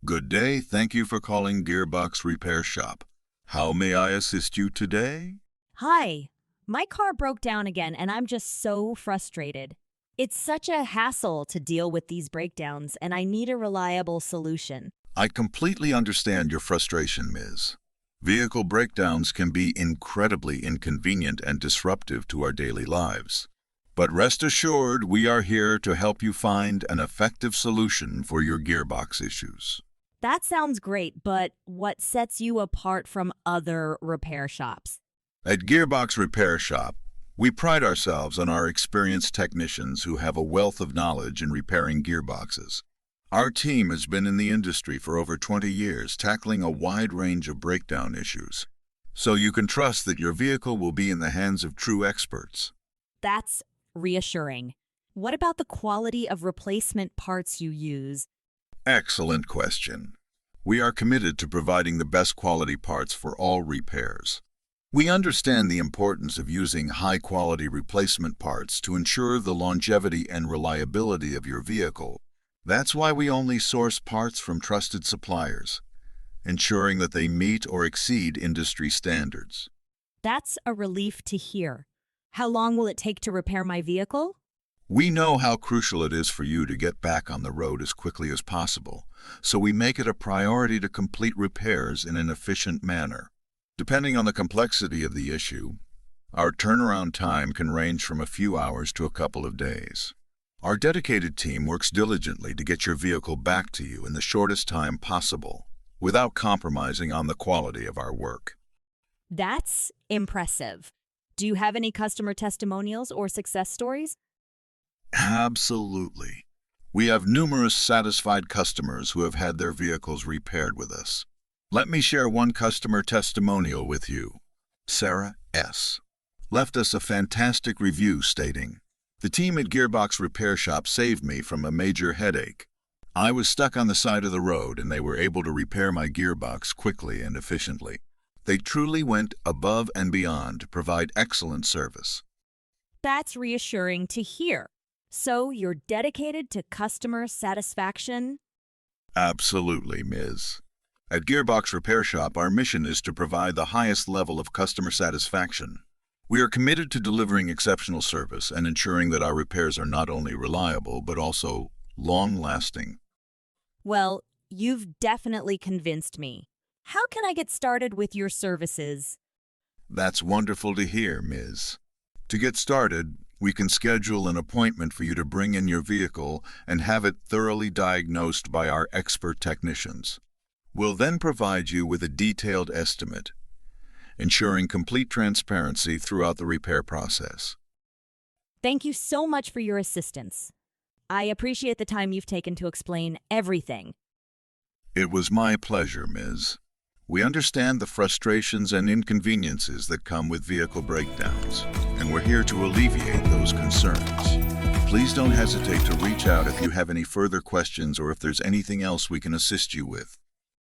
Good day. Thank you for calling Gearbox Repair Shop. How may I assist you today? Hi, my car broke down again and I'm just so frustrated. It's such a hassle to deal with these breakdowns and I need a reliable solution. I completely understand your frustration, Ms. Vehicle breakdowns can be incredibly inconvenient and disruptive to our daily lives. But rest assured, we are here to help you find an effective solution for your gearbox issues. That sounds great, but what sets you apart from other repair shops? At Gearbox Repair Shop, we pride ourselves on our experienced technicians who have a wealth of knowledge in repairing gearboxes. Our team has been in the industry for over 20 years, tackling a wide range of breakdown issues. So you can trust that your vehicle will be in the hands of true experts. That's reassuring. What about the quality of replacement parts you use? Excellent question. We are committed to providing the best quality parts for all repairs. We understand the importance of using high-quality replacement parts to ensure the longevity and reliability of your vehicle. That's why we only source parts from trusted suppliers, ensuring that they meet or exceed industry standards. That's a relief to hear. How long will it take to repair my vehicle? We know how crucial it is for you to get back on the road as quickly as possible, so we make it a priority to complete repairs in an efficient manner. Depending on the complexity of the issue, our turnaround time can range from a few hours to a couple of days. Our dedicated team works diligently to get your vehicle back to you in the shortest time possible, without compromising on the quality of our work. That's impressive. Do you have any customer testimonials or success stories? Absolutely. We have numerous satisfied customers who have had their vehicles repaired with us. Let me share one customer testimonial with you. Sarah S. left us a fantastic review stating, "The team at Gearbox Repair Shop saved me from a major headache. I was stuck on the side of the road and they were able to repair my gearbox quickly and efficiently. They truly went above and beyond to provide excellent service." That's reassuring to hear. So you're dedicated to customer satisfaction? Absolutely, Ms. At Gearbox Repair Shop, our mission is to provide the highest level of customer satisfaction. We are committed to delivering exceptional service and ensuring that our repairs are not only reliable, but also long-lasting. Well, you've definitely convinced me. How can I get started with your services? That's wonderful to hear, Ms. To get started, we can schedule an appointment for you to bring in your vehicle and have it thoroughly diagnosed by our expert technicians. We'll then provide you with a detailed estimate, ensuring complete transparency throughout the repair process. Thank you so much for your assistance. I appreciate the time you've taken to explain everything. It was my pleasure, Ms. We understand the frustrations and inconveniences that come with vehicle breakdowns, and we're here to alleviate those concerns. Please don't hesitate to reach out if you have any further questions or if there's anything else we can assist you with.